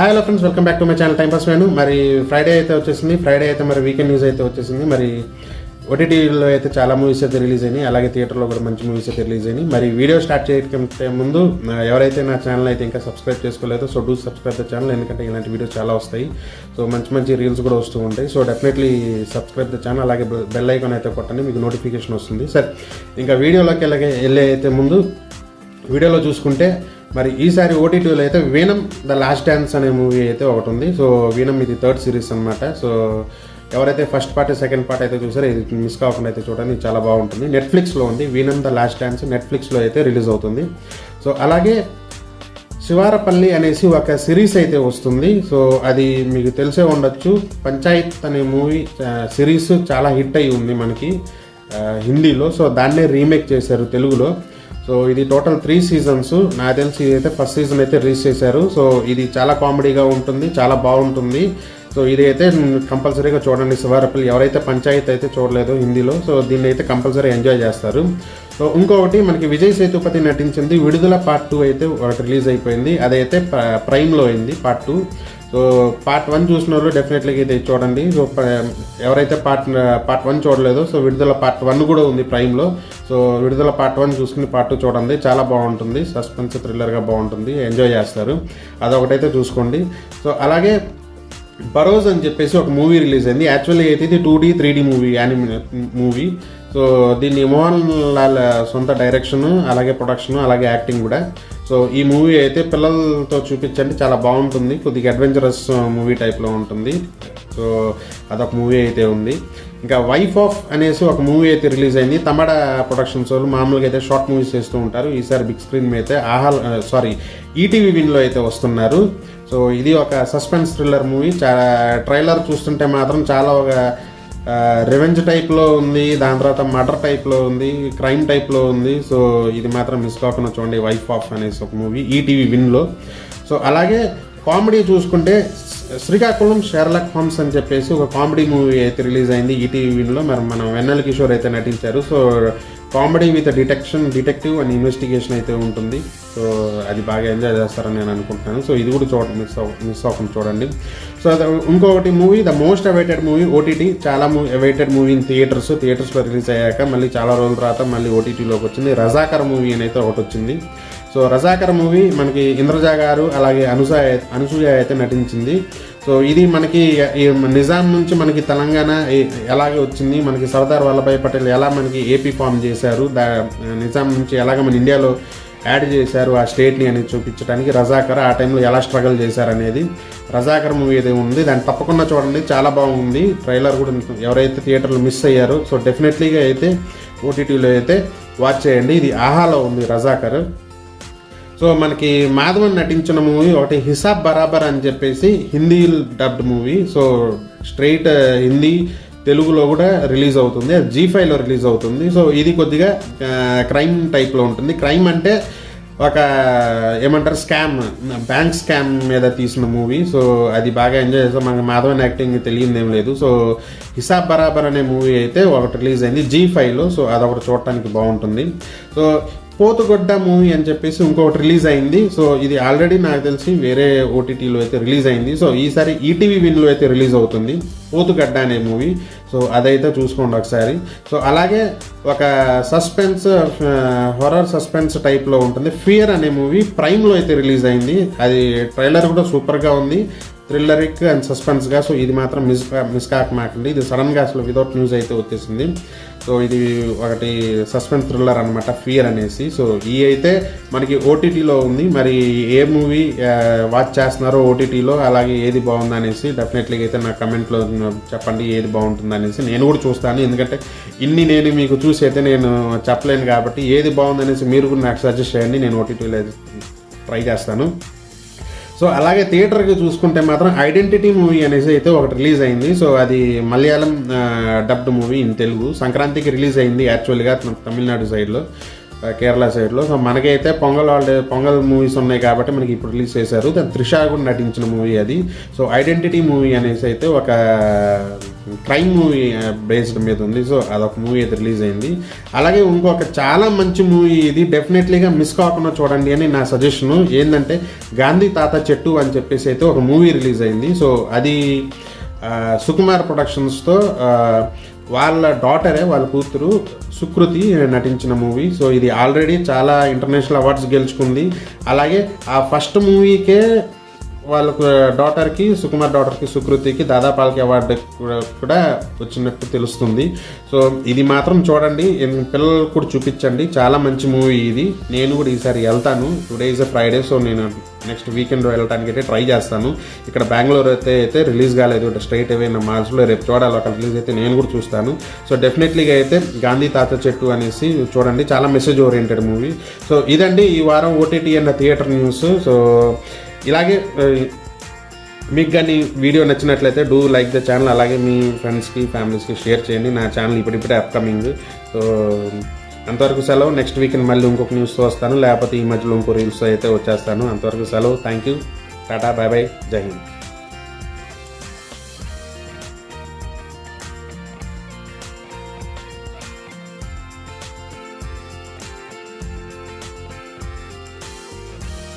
Hi hello friends, welcome back to my channel time pass Venu. మరి Friday అయితే వచ్చేసింది. Friday అయితే మరి వీకెండ్ న్యూస్ అయితే వచ్చేసింది. మరి ఓటీటీలో అయితే చాలా మూవీస్ అయితే రిలీజ్ అయినాయి, అలాగే థియేటర్లో కూడా మంచి మూవీస్ అయితే రిలీజ్ అయినాయి. మరి వీడియో స్టార్ట్ చేయకంటే ముందు ఎవరైతే నా ఛానల్ అయితే ఇంకా సబ్స్క్రైబ్ చేసుకోలేదో so do subscribe the channel, ఎందుకంటే ఇలాంటి వీడియోస్ చాలా వస్తాయి. సో మంచి మంచి రీల్స్ కూడా వస్తూ ఉంటాయి. So definitely subscribe the channel, అలాగే బెల్ ఐకాన్ అయితే కొట్టండి, మీకు నోటిఫికేషన్ వస్తుంది. సరే, ఇంకా వీడియోలోకి వెళ్ళే అయితే ముందు వీడియోలో చూసుకుంటే మరి ఈసారి ఓటీటీలో అయితే వీనం ద లాస్ట్ డాన్స్ అనే మూవీ అయితే ఒకటి ఉంది. సో వీనం ఇది థర్డ్ సిరీస్ అనమాట. సో ఎవరైతే ఫస్ట్ పార్ట్ సెకండ్ పార్ట్ అయితే చూసారో ఇది మిస్ కాకుండా అయితే చూడండి, చాలా బాగుంటుంది. నెట్ఫ్లిక్స్లో ఉంది వీనం ద లాస్ట్ డాన్స్, నెట్ఫ్లిక్స్లో అయితే రిలీజ్ అవుతుంది. సో అలాగే శివారపల్లి అనేసి ఒక సిరీస్ అయితే వస్తుంది. సో అది మీకు తెలిసే ఉండొచ్చు. పంచాయత్ అనే మూవీ సిరీస్ చాలా హిట్ అయి ఉంది మనకి హిందీలో. సో దాన్నే రీమేక్ చేశారు తెలుగులో. సో ఇది టోటల్ 3 సీజన్స్. నాకు తెలిసి అయితే ఫస్ట్ సీజన్ అయితే రిలీజ్ చేశారు. సో ఇది చాలా కామెడీగా ఉంటుంది, చాలా బాగుంటుంది. సో ఇది అయితే కంపల్సరీగా చూడండి శివారపల్లి. ఎవరైతే పంచాయత్ అయితే చూడలేదో హిందీలో, సో దీన్ని అయితే కంపల్సరీ ఎంజాయ్ చేస్తారు. సో ఇంకొకటి మనకి విజయ్ సేతుపతి నటించింది విడుదల పార్ట్ 2 అయితే ఒకటి రిలీజ్ అయిపోయింది. అదైతే ప్రైమ్లో అయింది పార్ట్ 2. సో పార్ట్ 1 చూసిన వాళ్ళు డెఫినెట్లీగా ఇది చూడండి. సో ఎవరైతే పార్ట్ 1 చూడలేదో సో విడుదల పార్ట్ 1 కూడా ఉంది ప్రైమ్లో. సో విడుదల పార్ట్ 1 చూసుకుని పార్ట్ 2 చూడండి, చాలా బాగుంటుంది. సస్పెన్స్ థ్రిల్లర్గా బాగుంటుంది, ఎంజాయ్ చేస్తారు. అదొకటైతే చూసుకోండి. సో అలాగే బరోజ్ అని చెప్పేసి ఒక మూవీ రిలీజ్ అయింది. యాక్చువల్లీ అయితే ఇది 2D 3D movie, anime movie. So దీన్ని మోహన్ లాల్ సొంత డైరెక్షన్, అలాగే ప్రొడక్షన్, అలాగే యాక్టింగ్ కూడా. సో ఈ మూవీ అయితే పిల్లలతో చూపించండి, చాలా బాగుంటుంది. కొద్దిగా అడ్వెంచరస్ మూవీ టైప్లో ఉంటుంది. సో అదొక మూవీ అయితే ఉంది. ఇంకా వైఫ్ ఆఫ్ అనేసి ఒక మూవీ అయితే రిలీజ్ అయింది. తమిళ ప్రొడక్షన్స్ వాళ్ళు మామూలుగా అయితే షార్ట్ మూవీస్ చేస్తూ ఉంటారు. ఈసారి బిగ్ స్క్రీన్ మీద అయితే ఈటీవీ విన్లో అయితే వస్తున్నారు. సో ఇది ఒక సస్పెన్స్ థ్రిల్లర్ మూవీ. చాలా ట్రైలర్ చూస్తుంటే మాత్రం చాలా ఒక రివెంజ్ టైప్లో ఉంది, దాని తర్వాత మర్డర్ టైప్లో ఉంది, క్రైమ్ టైప్లో ఉంది. సో ఇది మాత్రం మిస్ కాకుండా చూడండి, వైఫ్ ఆఫ్ అనేసి ఒక మూవీ ఈటీవీ విన్లో. సో అలాగే కామెడీ చూసుకుంటే శ్రీకాకుళం షెర్లాక్ హోమ్స్ అని చెప్పేసి ఒక కామెడీ మూవీ అయితే రిలీజ్ అయింది ఈటీవీ విన్లో. మరి మనం వెన్నెల కిషోర్ అయితే నటించారు. So comedy with detective and investigation అయితే ఉంటుంది. సో అది బాగా ఎంజాయ్ చేస్తారని నేను అనుకుంటున్నాను. సో ఇది కూడా మిస్ అవ్వకుండా చూడండి. సో ఇంకొకటి movie, the most awaited movie OTT, చాలా అవైటెడ్ మూవీ ఇన్ థియేటర్స్లో రిలీజ్ అయ్యాక మళ్ళీ చాలా రోజుల తర్వాత మళ్ళీ ఓటీటీలోకి వచ్చింది. రజాకర్ మూవీ అని అయితే ఒకటి వచ్చింది. సో రజాకర్ మూవీ మనకి ఇంద్రజ గారు అలాగే అనసూయ అయితే నటించింది. సో ఇది మనకి నిజాం నుంచి మనకి తెలంగాణ ఎలాగ వచ్చింది, మనకి సర్దార్ వల్లభాయ్ పటేల్ ఎలా మనకి ఏపీ ఫామ్ చేశారు, నిజాం నుంచి ఎలాగ మన ఇండియాలో యాడ్ చేశారు ఆ స్టేట్ని అనేది చూపించడానికి రజాకర్ ఆ టైంలో ఎలా స్ట్రగుల్ చేశారనేది రజాకర్ మూవీ ఏదో ఉంది. దాన్ని తప్పకుండా చూడండి, చాలా బాగుంది. ట్రైలర్ కూడా ఎవరైతే థియేటర్లో మిస్ అయ్యారో సో డెఫినెట్లీగా అయితే ఓటీటీలో అయితే వాచ్ చేయండి. ఇది ఆహాలో ఉంది రజాకర్. సో మనకి మాధవన్ నటించిన మూవీ ఒకటి హిసాబ్ బరాబర్ అని చెప్పేసి Hindi dubbed movie. So straight Hindi తెలుగులో కూడా రిలీజ్ అవుతుంది, అది G5లో రిలీజ్ అవుతుంది. సో ఇది కొద్దిగా క్రైమ్ టైప్లో ఉంటుంది. క్రైమ్ అంటే ఒక ఏమంటారు బ్యాంక్ స్కామ్ మీద తీసిన మూవీ. సో అది బాగా ఎంజాయ్ చేస్తాం. మనకి మాధవన్ యాక్టింగ్ తెలియదేం లేదు. సో హిసాబ్ బరాబర్ అనే మూవీ అయితే ఒకటి రిలీజ్ అయింది G5లో. సో అదొకటి చూడటానికి బాగుంటుంది. సో పోతుగొడ్డ మూవీ అని చెప్పేసి ఇంకొకటి రిలీజ్ అయింది. సో ఇది ఆల్రెడీ నాకు తెలిసి వేరే ఓటీటీలో అయితే రిలీజ్ అయింది. సో ఈసారి ఈటీవీ విన్లో అయితే రిలీజ్ అవుతుంది పోతుగడ్డ అనే మూవీ. సో అదైతే చూసుకోండి ఒకసారి. సో అలాగే ఒక హొరర్ సస్పెన్స్ టైప్లో ఉంటుంది ఫియర్ అనే మూవీ ప్రైమ్లో అయితే రిలీజ్ అయింది. అది ట్రైలర్ కూడా సూపర్గా ఉంది, థ్రిల్లరిక్ అండ్ సస్పెన్స్గా. సో ఇది మాత్రం మిస్ కాకమాకండి. ఇది సడన్గా అసలు వితౌట్ న్యూస్ అయితే వచ్చేసింది. సో ఇది ఒకటి సస్పెన్స్ థ్రిల్లర్ అనమాట ఫియర్ అనేసి. సో ఈ అయితే మనకి ఓటీటీలో ఉంది. మరి ఏ మూవీ వాచ్ చేస్తున్నారో ఓటీటీలో, అలాగే ఏది బాగుంది అనేసి డెఫినెట్లీగా అయితే నా కమెంట్లో చెప్పండి ఏది బాగుంటుంది అనేసి. నేను కూడా చూస్తాను, ఎందుకంటే నేను మీకు చూసి అయితే నేను చెప్పలేను కాబట్టి ఏది బాగుంది అనేసి మీరు కూడా నాకు సజెస్ట్ చేయండి, నేను ఓటీటీలో ట్రై చేస్తాను. సో అలాగే థియేటర్కి చూసుకుంటే మాత్రం ఐడెంటిటీ మూవీ అనేసి అయితే ఒకటి రిలీజ్ అయింది. సో అది Malayalam dubbed movie in Telugu. సంక్రాంతికి రిలీజ్ అయింది యాక్చువల్గా తమిళనాడు సైడ్లో. కేరళ సైడ్లో. సో మనకైతే పొంగల్ మూవీస్ ఉన్నాయి కాబట్టి మనకి ఇప్పుడు రిలీజ్ చేశారు. దాని త్రిష కూడా నటించిన మూవీ అది. సో ఐడెంటిటీ మూవీ అనేసి అయితే ఒక క్రైమ్ మూవీ బేస్డ్ మీద ఉంది. సో అదొక మూవీ అయితే రిలీజ్ అయింది. అలాగే ఇంకొక చాలా మంచి మూవీ ఇది, డెఫినెట్లీగా మిస్ కాకుండా చూడండి అని నా సజెషను. ఏంటంటే గాంధీ తాత చెట్టు అని చెప్పేసి అయితే ఒక మూవీ రిలీజ్ అయింది. సో అది సుకుమార్ ప్రొడక్షన్స్తో వాళ్ళ డాటరే, వాళ్ళ కూతురు సుకృతి నటించిన మూవీ. సో ఇది ఆల్రెడీ చాలా ఇంటర్నేషనల్ అవార్డ్స్ గెలుచుకుంది. అలాగే ఆ ఫస్ట్ మూవీకే వాళ్ళకు డాటర్కి, సుకుమార్ డాటర్కి సుకృతికి దాదాపాలకి అవార్డు కూడా వచ్చినట్టు తెలుస్తుంది. సో ఇది మాత్రం చూడండి, పిల్లలకు కూడా చూపించండి. చాలా మంచి మూవీ ఇది. నేను కూడా ఈసారి వెళ్తాను. టుడే ఈజ్ ఫ్రైడే, సో నేను నెక్స్ట్ వీకెండ్ వెళ్ళడానికి అయితే ట్రై చేస్తాను. ఇక్కడ బెంగళూరు అయితే రిలీజ్ కాలేదు, స్ట్రైట్ అవే నా మాల్స్లో రేపు చూడాలి. అక్కడ రిలీజ్ అయితే నేను కూడా చూస్తాను. సో డెఫినెట్లీగా అయితే గాంధీ తాత చెట్టు అనేసి చూడండి, చాలా మెసేజ్ ఓరియంటెడ్ మూవీ. సో ఇదండి ఈ వారం ఓటీటీ అన్న థియేటర్ న్యూస్. సో ఇలాగే మీకు కానీ వీడియో నచ్చినట్లయితే డూ లైక్ ద ఛానల్. అలాగే మీ ఫ్రెండ్స్కి, ఫ్యామిలీస్కి షేర్ చేయండి. నా ఛానల్ ఇప్పుడిప్పుడే అప్కమింగ్. సో అంతవరకు సెలవు. నెక్స్ట్ వీకెండ్ మళ్ళీ ఇంకొక న్యూస్తో వస్తాను, లేకపోతే ఈ మధ్యలో ఇంకో రీల్స్ అయితే వచ్చేస్తాను. అంతవరకు సెలవు. Thank you. Tata, bye bye, జై హింద్.